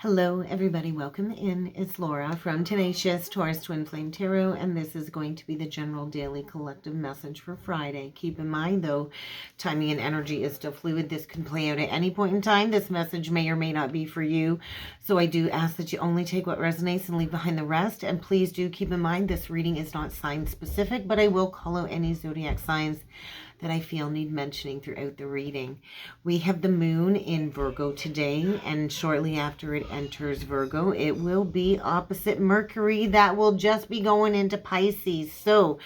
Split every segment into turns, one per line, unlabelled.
Hello everybody, welcome in. It's Laura from Tenacious Taurus Twin Flame Tarot, and this is going to be the general daily collective message for Friday. Keep in mind though, timing and energy is still fluid. This can play out at any point in time. This message may or may not be for you. So I do ask that you only take what resonates and leave behind the rest. And please do keep in mind this reading is not sign specific, but I will call out any zodiac signs that I feel need mentioning throughout the reading. We have the moon in Virgo today, and shortly after it enters Virgo, it will be opposite Mercury. That will just be going into Pisces. So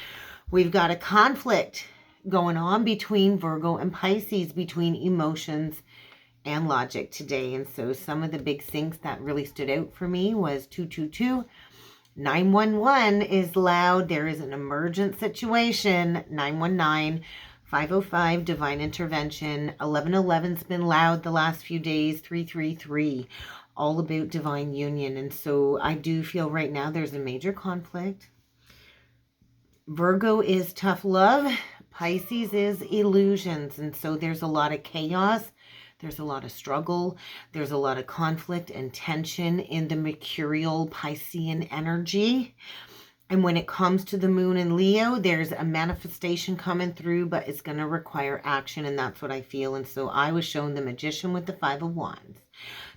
we've got a conflict going on between Virgo and Pisces, between emotions and logic today. And so some of the big things that really stood out for me was 222. 911 is loud. There is an emergent situation. 919. 505, divine intervention. 1111's been loud the last few days. 333, all about divine union. And so I do feel right now there's a major conflict. Virgo is tough love. Pisces is illusions. And so there's a lot of chaos. There's a lot of struggle. There's a lot of conflict and tension in the mercurial Piscean energy. And when it comes to the moon in Leo, there's a manifestation coming through, but it's going to require action, and that's what I feel. And so I was shown the Magician with the Five of Wands.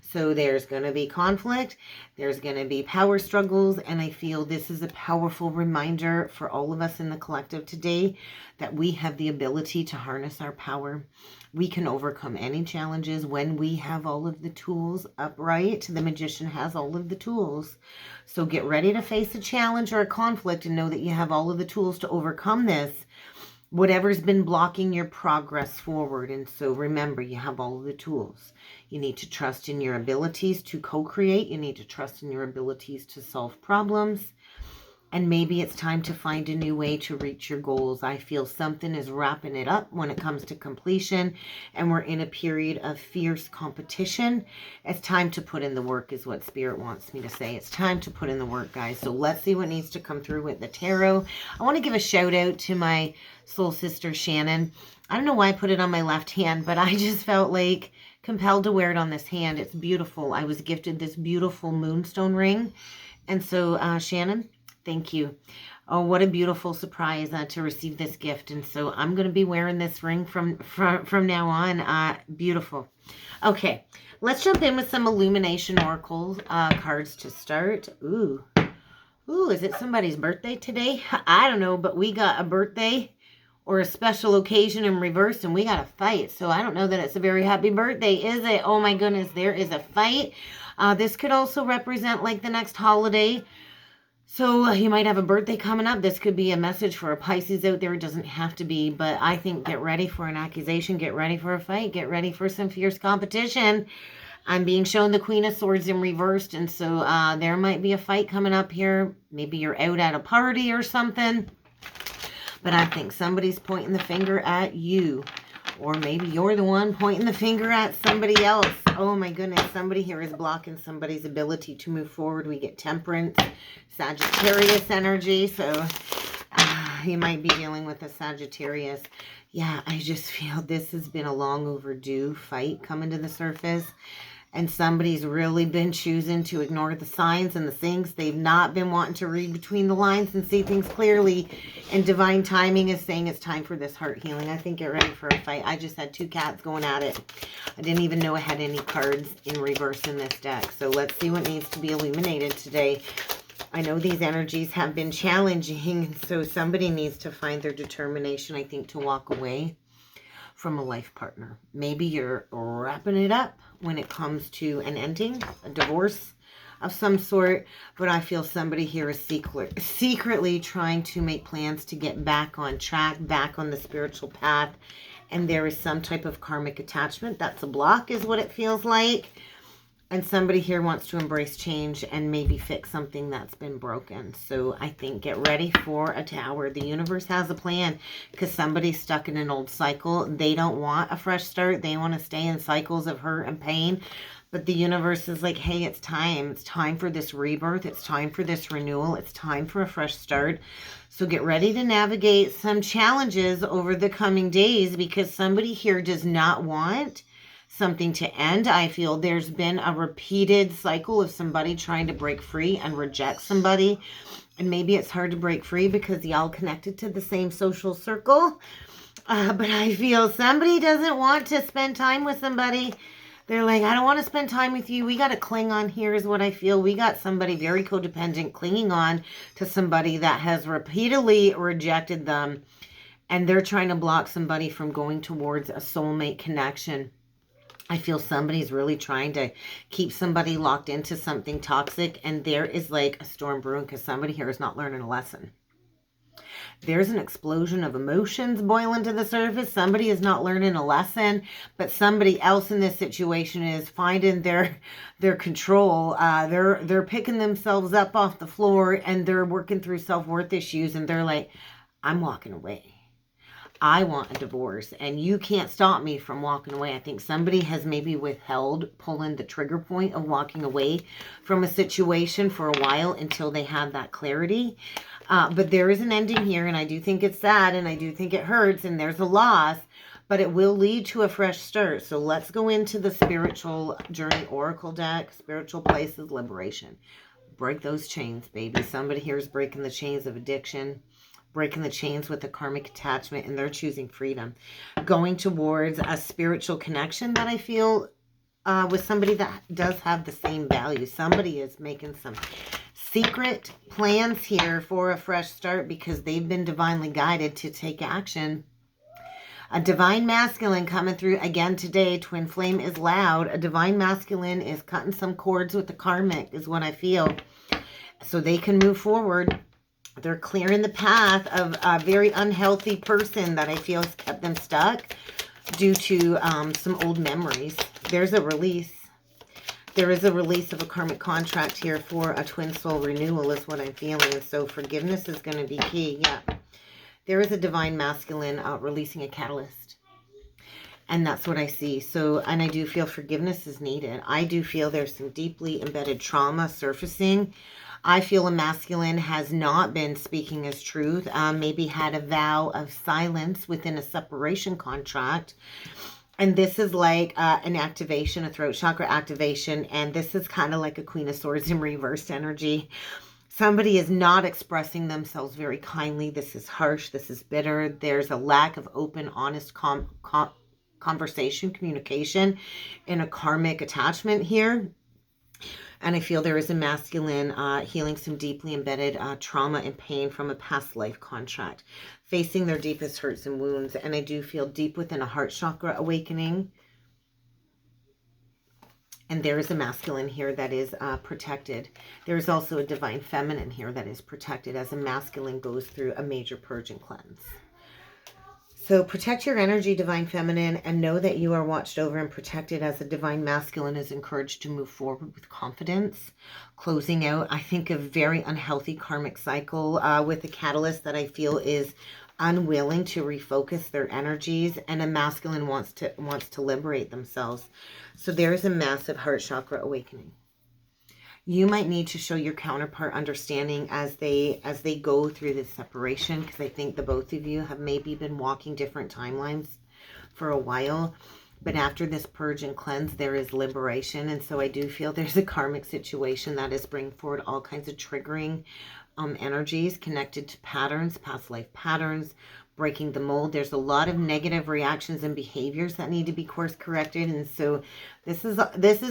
So there's going to be conflict, there's going to be power struggles, and I feel this is a powerful reminder for all of us in the collective today that we have the ability to harness our power. We can overcome any challenges when we have all of the tools upright. The Magician has all of the tools. So get ready to face a challenge or a conflict and know that you have all of the tools to overcome this, whatever's been blocking your progress forward. And so remember, you have all of the tools. You need to trust in your abilities to co-create. You need to trust in your abilities to solve problems. And maybe it's time to find a new way to reach your goals. I feel something is wrapping it up when it comes to completion, and we're in a period of fierce competition. It's time to put in the work is what Spirit wants me to say. It's time to put in the work, guys. So let's see what needs to come through with the tarot. I want to give a shout out to my soul sister, Shannon. I don't know why I put it on my left hand, but I just felt like compelled to wear it on this hand. It's beautiful. I was gifted this beautiful moonstone ring. And so, Shannon, thank you. Oh, what a beautiful surprise to receive this gift. And so I'm going to be wearing this ring from now on. Beautiful. Okay, let's jump in with some Illumination Oracle cards to start. Ooh, is it somebody's birthday today? I don't know, but we got a birthday or a special occasion in reverse, and we got a fight. So I don't know that it's a very happy birthday, is it? Oh my goodness, there is a fight. This could also represent like the next holiday. So you might have a birthday coming up. This could be a message for a Pisces out there. It doesn't have to be, but I think get ready for an accusation, get ready for a fight, get ready for some fierce competition. I'm being shown the Queen of Swords in reversed, and so there might be a fight coming up here. Maybe you're out at a party or something, but I think somebody's pointing the finger at you. Or maybe you're the one pointing the finger at somebody else. Oh my goodness, somebody here is blocking somebody's ability to move forward. We get Temperance, Sagittarius energy. So you might be dealing with a Sagittarius. Yeah, I just feel this has been a long overdue fight coming to the surface. And somebody's really been choosing to ignore the signs and the things. They've not been wanting to read between the lines and see things clearly. And divine timing is saying it's time for this heart healing. I think get ready for a fight. I just had two cats going at it. I didn't even know I had any cards in reverse in this deck. So let's see what needs to be illuminated today. I know these energies have been challenging. So somebody needs to find their determination, I think, to walk away from a life partner. Maybe you're wrapping it up when it comes to an ending, a divorce of some sort, but I feel somebody here is secretly trying to make plans to get back on track, back on the spiritual path, and there is some type of karmic attachment. That's a block is what it feels like. And somebody here wants to embrace change and maybe fix something that's been broken. So I think get ready for a tower. The universe has a plan because somebody's stuck in an old cycle. They don't want a fresh start. They want to stay in cycles of hurt and pain. But the universe is like, hey, it's time. It's time for this rebirth. It's time for this renewal. It's time for a fresh start. So get ready to navigate some challenges over the coming days because somebody here does not want something to end. I feel there's been a repeated cycle of somebody trying to break free and reject somebody. And maybe it's hard to break free because y'all connected to the same social circle. But I feel somebody doesn't want to spend time with somebody. They're like, I don't want to spend time with you. We got to cling on here is what I feel. We got somebody very codependent clinging on to somebody that has repeatedly rejected them. And they're trying to block somebody from going towards a soulmate connection. I feel somebody's really trying to keep somebody locked into something toxic. And there is like a storm brewing because somebody here is not learning a lesson. There's an explosion of emotions boiling to the surface. Somebody is not learning a lesson, but somebody else in this situation is finding their control. They're picking themselves up off the floor and they're working through self-worth issues. And they're like, I'm walking away. I want a divorce and you can't stop me from walking away. I think somebody has maybe withheld pulling the trigger point of walking away from a situation for a while until they have that clarity. But there is an ending here, and I do think it's sad, and I do think it hurts, and there's a loss, but it will lead to a fresh start. So let's go into the spiritual journey oracle deck, spiritual places, liberation. Break those chains, baby. Somebody here is breaking the chains of addiction, breaking the chains with a karmic attachment, and they're choosing freedom. Going towards a spiritual connection that I feel with somebody that does have the same value. Somebody is making some secret plans here for a fresh start because they've been divinely guided to take action. A divine masculine coming through again today. Twin flame is loud. A divine masculine is cutting some cords with the karmic is what I feel. So they can move forward. They're clearing the path of a very unhealthy person that I feel has kept them stuck due to some old memories. There's a release. There is a release of a karmic contract here for a twin soul renewal is what I'm feeling. And so forgiveness is going to be key. Yeah. There is a divine masculine releasing a catalyst. And that's what I see. So, and I do feel forgiveness is needed. I do feel there's some deeply embedded trauma surfacing. I feel a masculine has not been speaking his truth. Maybe had a vow of silence within a separation contract. And this is like an activation, a throat chakra activation. And this is kind of like a Queen of Swords in reversed energy. Somebody is not expressing themselves very kindly. This is harsh. This is bitter. There's a lack of open, honest conversation, communication in a karmic attachment here. And I feel there is a masculine healing some deeply embedded trauma and pain from a past life contract, facing their deepest hurts and wounds. And I do feel deep within a heart chakra awakening. And there is a masculine here that is protected. There's also a divine feminine here that is protected as a masculine goes through a major purge and cleanse. So protect your energy, divine feminine, and know that you are watched over and protected as a divine masculine is encouraged to move forward with confidence. Closing out, I think, a very unhealthy karmic cycle with a catalyst that I feel is unwilling to refocus their energies, and a masculine wants to liberate themselves. So there is a massive heart chakra awakening. You might need to show your counterpart understanding as they go through this separation, because I think the both of you have maybe been walking different timelines for a while. But after this purge and cleanse, there is liberation. And so I do feel there's a karmic situation that is bringing forward all kinds of triggering energies connected to patterns, past life patterns, breaking the mold. There's a lot of negative reactions and behaviors that need to be course corrected. And so this is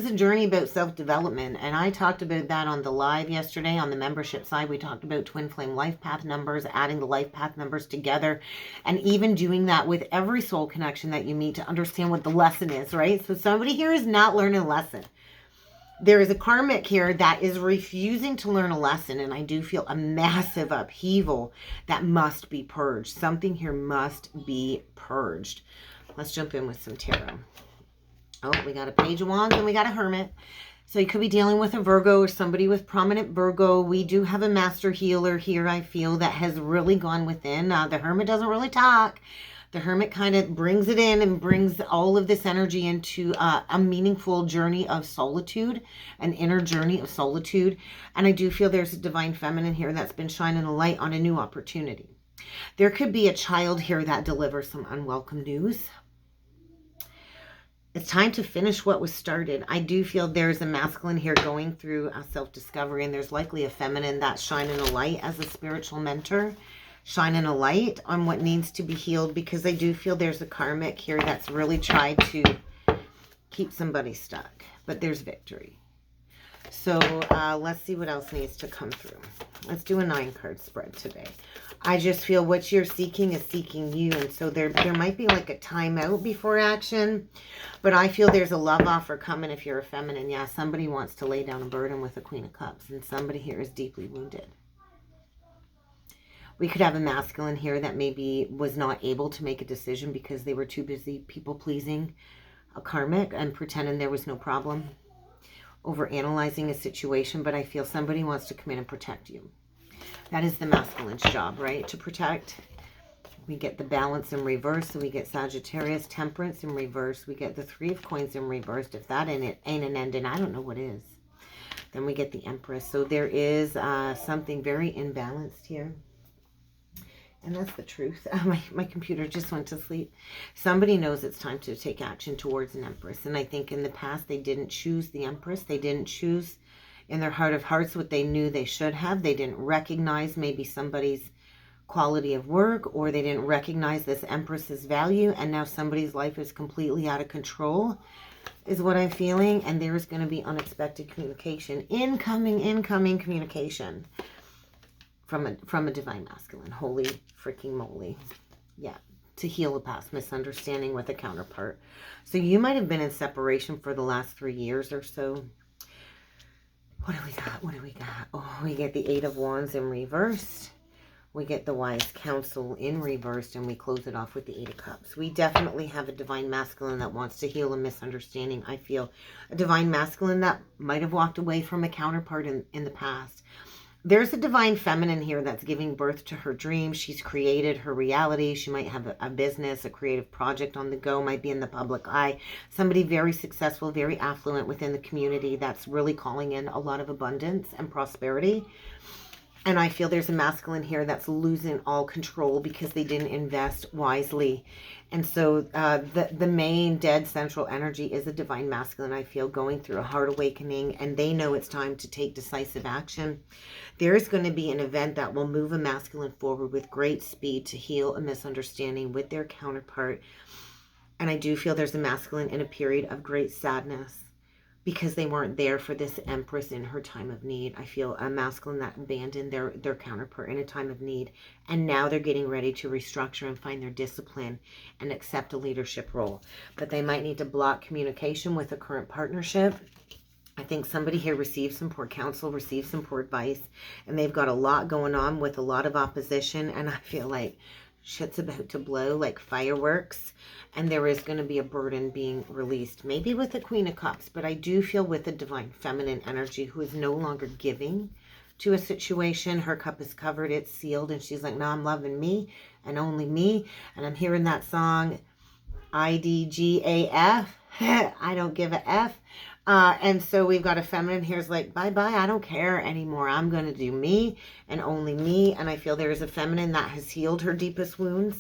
a journey about self-development. And I talked about that on the live yesterday on the membership side. We talked about twin flame life path numbers, adding the life path numbers together, and even doing that with every soul connection that you meet to understand what the lesson is, right? So somebody here is not learning a lesson. There is a karmic here that is refusing to learn a lesson, and I do feel a massive upheaval that must be purged. Something here must be purged. Let's jump in with some tarot. Oh, we got a Page of Wands and we got a Hermit. So you could be dealing with a Virgo or somebody with prominent Virgo. We do have a master healer here, I feel, that has really gone within. The Hermit doesn't really talk. The Hermit kind of brings it in and brings all of this energy into a meaningful journey of solitude, an inner journey of solitude. And I do feel there's a divine feminine here that's been shining a light on a new opportunity. There could be a child here that delivers some unwelcome news. It's time to finish what was started. I do feel there's a masculine here going through a self-discovery, and there's likely a feminine that's shining a light as a spiritual mentor, shining a light on what needs to be healed, because I do feel there's a karmic here that's really tried to keep somebody stuck, but there's victory. So let's see what else needs to come through. Let's do a 9-card spread today. I just feel what you're seeking is seeking you. And so there might be like a timeout before action. But I feel there's a love offer coming if you're a feminine. Yeah, somebody wants to lay down a burden with a Queen of Cups. And somebody here is deeply wounded. We could have a masculine here that maybe was not able to make a decision because they were too busy people-pleasing a karmic and pretending there was no problem. Over analyzing a situation, but I feel somebody wants to come in and protect you. That is the masculine's job, right? To protect. We get the balance in reverse, so we get Sagittarius, Temperance in reverse. We get the 3 of Coins in reverse. If that ain't an ending, I don't know what is. Then we get the Empress. So there is something very imbalanced here. And that's the truth. My computer just went to sleep. Somebody knows it's time to take action towards an Empress. And I think in the past they didn't choose the Empress. They didn't choose in their heart of hearts what they knew they should have. They didn't recognize maybe somebody's quality of work, or they didn't recognize this Empress's value. And now somebody's life is completely out of control, is what I'm feeling. And there's going to be unexpected communication. Incoming communication. From a divine masculine. Holy freaking moly. Yeah. To heal a past misunderstanding with a counterpart. So you might have been in separation for the last 3 years or so. What do we got? What do we got? Oh, we get the 8 of Wands in reversed. We get the Wise Counsel in reversed. And we close it off with the 8 of Cups. We definitely have a divine masculine that wants to heal a misunderstanding. I feel a divine masculine that might have walked away from a counterpart in the past. There's a divine feminine here that's giving birth to her dreams. She's created her reality. She might have a business, a creative project on the go, might be in the public eye. Somebody very successful, very affluent within the community that's really calling in a lot of abundance and prosperity. And I feel there's a masculine here that's losing all control because they didn't invest wisely. And so the main dead central energy is a divine masculine, I feel, going through a heart awakening. And they know it's time to take decisive action. There is going to be an event that will move a masculine forward with great speed to heal a misunderstanding with their counterpart. And I do feel there's a masculine in a period of great sadness, because they weren't there for this Empress in her time of need. I feel a masculine that abandoned their counterpart in a time of need. And now they're getting ready to restructure and find their discipline and accept a leadership role. But they might need to block communication with a current partnership. I think somebody here received some poor counsel, received some poor advice, and they've got a lot going on with a lot of opposition. And I feel like shit's about to blow like fireworks, and there is going to be a burden being released, maybe with the Queen of Cups, but I do feel with a divine feminine energy who is no longer giving to a situation. Her cup is covered, it's sealed, and she's like, no, I'm loving me and only me. And I'm hearing that song IDGAF, I don't give a F. And so we've got a feminine here's like, bye-bye, I don't care anymore. I'm going to do me and only me. And I feel there is a feminine that has healed her deepest wounds,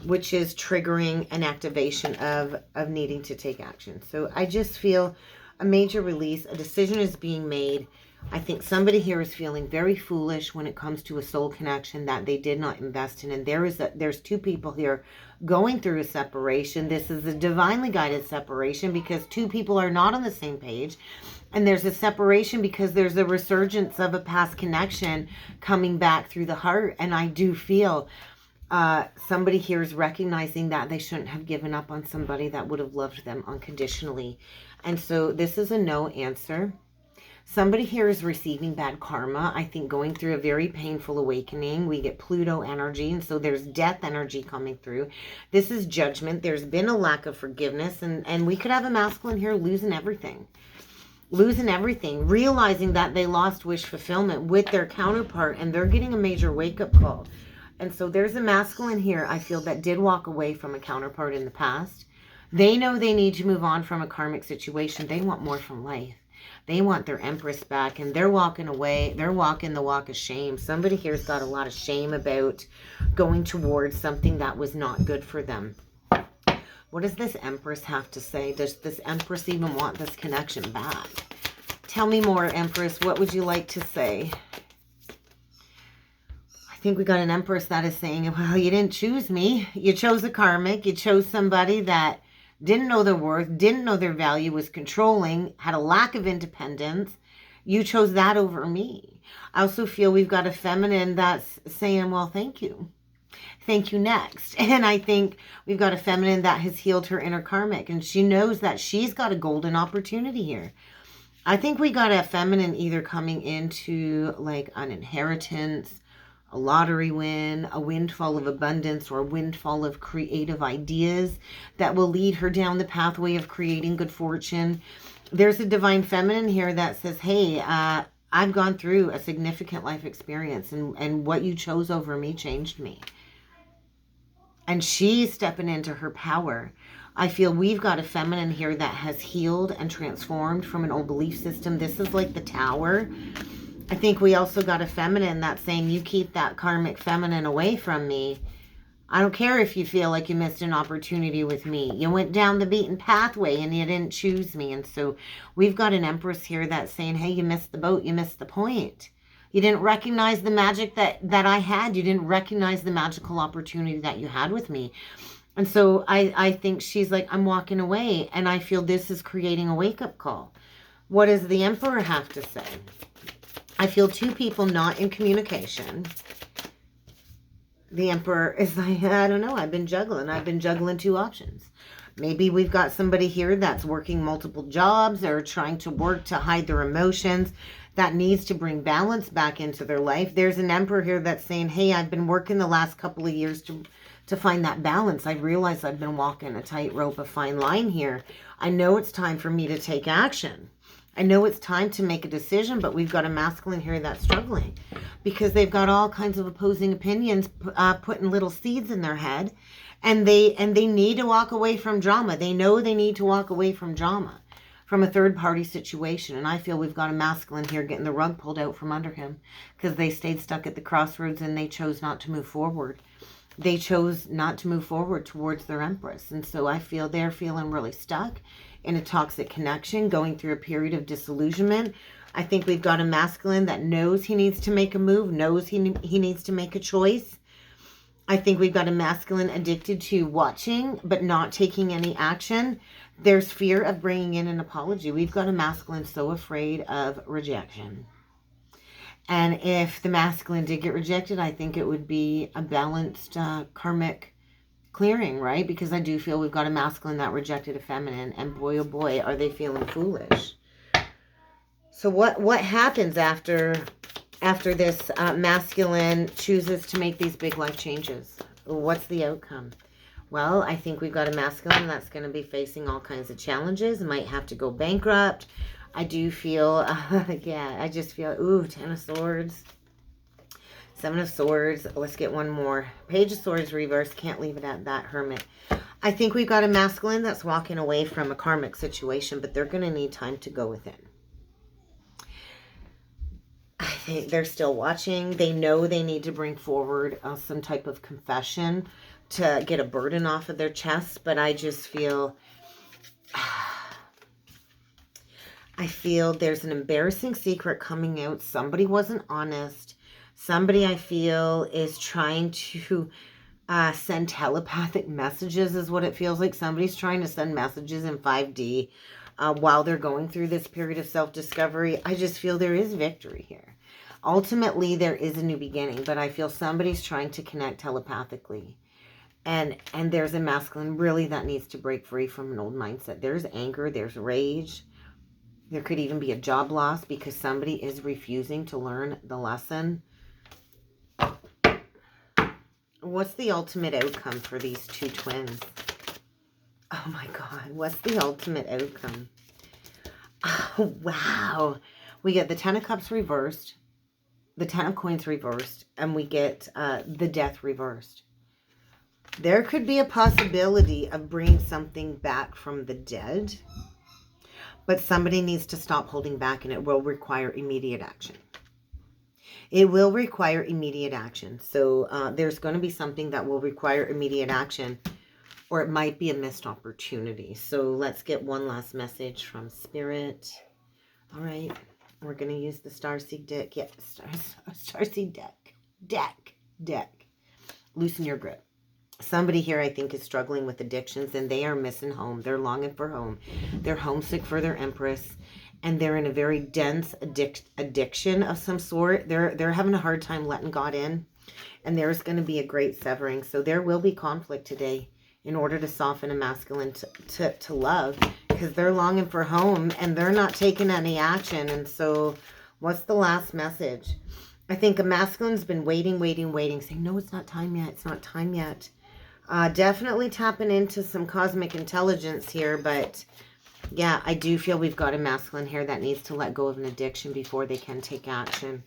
which is triggering an activation of needing to take action. So I just feel a major release. A decision is being made. I think somebody here is feeling very foolish when it comes to a soul connection that they did not invest in. And there's 2 people here going through a separation. This is a divinely guided separation because 2 people are not on the same page. And there's a separation because there's a resurgence of a past connection coming back through the heart. And I do feel somebody here is recognizing that they shouldn't have given up on somebody that would have loved them unconditionally. And so this is a no answer. Somebody here is receiving bad karma, I think, going through a very painful awakening. We get Pluto energy, and so there's death energy coming through. This is judgment. There's been a lack of forgiveness, and we could have a masculine here losing everything, realizing that they lost wish fulfillment with their counterpart, and they're getting a major wake-up call. And so there's a masculine here, I feel, that did walk away from a counterpart in the past. They know they need to move on from a karmic situation. They want more from life. They want their Empress back, and they're walking away. They're walking the walk of shame. Somebody here's got a lot of shame about going towards something that was not good for them. What does this Empress have to say? Does this Empress even want this connection back? Tell me more, Empress. What would you like to say? I think we got an Empress that is saying, well, you didn't choose me. You chose a karmic. You chose somebody that didn't know their worth, didn't know their value, was controlling, had a lack of independence. You chose that over me. I also feel we've got a feminine that's saying, well, thank you. Thank you next. And I think we've got a feminine that has healed her inner karmic. And she knows that she's got a golden opportunity here. I think we got a feminine either coming into like an inheritance, a lottery win, a windfall of abundance, or a windfall of creative ideas that will lead her down the pathway of creating good fortune. There's a divine feminine here that says, hey, I've gone through a significant life experience, and what you chose over me changed me. And she's stepping into her power. I feel we've got a feminine here that has healed and transformed from an old belief system. This is like the Tower. I think we also got a feminine that's saying, you keep that karmic feminine away from me. I don't care if you feel like you missed an opportunity with me. You went down the beaten pathway and you didn't choose me. And so we've got an Empress here that's saying, hey, you missed the boat. You missed the point. You didn't recognize the magic that I had. You didn't recognize the magical opportunity that you had with me. And so I think she's like, I'm walking away. And I feel this is creating a wake-up call. What does the Emperor have to say? I feel two people not in communication. The Emperor is like, I don't know, I've been juggling two options. Maybe we've got somebody here that's working multiple jobs or trying to work to hide their emotions, that needs to bring balance back into their life. There's an Emperor here that's saying, hey, I've been working the last couple of years to find that balance. I realized I've been walking a tightrope, a fine line here. I know it's time for me to take action. I know it's time to make a decision, but we've got a masculine here that's struggling because they've got all kinds of opposing opinions putting little seeds in their head, and they need to walk away from drama. They know they need to walk away from drama, from a third-party situation. And I feel we've got a masculine here getting the rug pulled out from under him because they stayed stuck at the crossroads and they chose not to move forward. They chose not to move forward towards their Empress. And so I feel they're feeling really stuck in a toxic connection, going through a period of disillusionment. I think we've got a masculine that knows he needs to make a move, knows he needs to make a choice. I think we've got a masculine addicted to watching, but not taking any action. There's fear of bringing in an apology. We've got a masculine so afraid of rejection. And if the masculine did get rejected, I think it would be a balanced karmic clearing, right? Because I do feel we've got a masculine that rejected a feminine, and boy, oh boy, are they feeling foolish. So what happens after this masculine chooses to make these big life changes? What's the outcome? Well, I think we've got a masculine that's going to be facing all kinds of challenges, might have to go bankrupt. I do feel, yeah, I just feel, ooh, 10 of Swords. 7 of Swords. Let's get one more. Page of Swords reverse. Can't leave it at that, Hermit. I think we've got a masculine that's walking away from a karmic situation, but they're going to need time to go within. I think they're still watching. They know they need to bring forward some type of confession to get a burden off of their chest, but I just feel... I feel there's an embarrassing secret coming out. Somebody wasn't honest. Somebody, I feel, is trying to send telepathic messages is what it feels like. Somebody's trying to send messages in 5D while they're going through this period of self-discovery. I just feel there is victory here. Ultimately, there is a new beginning, but I feel somebody's trying to connect telepathically. And there's a masculine really that needs to break free from an old mindset. There's anger, there's rage. There could even be a job loss because somebody is refusing to learn the lesson. What's the ultimate outcome for these two twins? Oh my God, what's the ultimate outcome? Oh, wow. We get the 10 of Cups reversed, the 10 of Coins reversed, and we get the Death reversed. There could be a possibility of bringing something back from the dead. But somebody needs to stop holding back, and it will require immediate action. It will require immediate action. So there's going to be something that will require immediate action. or it might be a missed opportunity. So let's get one last message from Spirit. All right. We're going to use the Starseed deck. Yeah, Starseed deck. Loosen your grip. Somebody here, I think, is struggling with addictions, and they are missing home. They're longing for home. They're homesick for their Empress, and they're in a very dense addiction of some sort. They're having a hard time letting God in, and there's going to be a great severing. So there will be conflict today in order to soften a masculine to love, because they're longing for home, and they're not taking any action. And so what's the last message? I think a masculine's been waiting, saying, no, it's not time yet. It's not time yet. Definitely tapping into some cosmic intelligence here, but yeah, I do feel we've got a masculine here that needs to let go of an addiction before they can take action.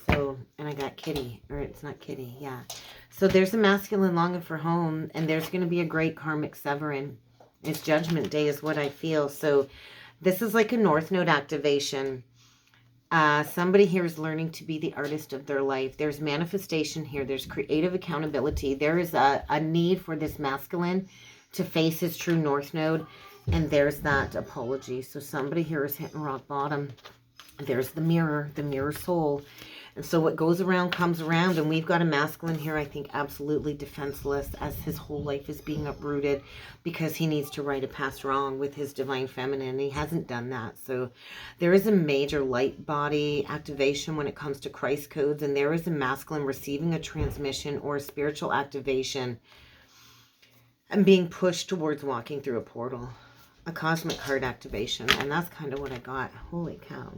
So, and I got Kitty, or it's not Kitty, yeah. So there's a masculine longing for home, and there's going to be a great karmic severing. It's Judgment Day is what I feel. So this is like a North Node activation. Somebody here is learning to be the artist of their life. There's manifestation here. There's creative accountability. There is a need for this masculine to face his true North Node. And there's that apology. So somebody here is hitting rock bottom. There's the mirror soul. And so what goes around comes around. And we've got a masculine here, I think, absolutely defenseless as his whole life is being uprooted because he needs to right a past wrong with his divine feminine. And he hasn't done that. So there is a major light body activation when it comes to Christ codes. And there is a masculine receiving a transmission or a spiritual activation and being pushed towards walking through a portal. A cosmic card activation. And that's kind of what I got. Holy cow.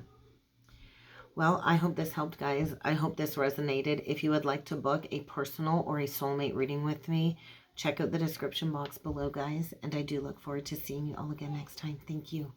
Well, I hope this helped, guys. I hope this resonated. If you would like to book a personal or a soulmate reading with me, check out the description box below, guys. And I do look forward to seeing you all again next time. Thank you.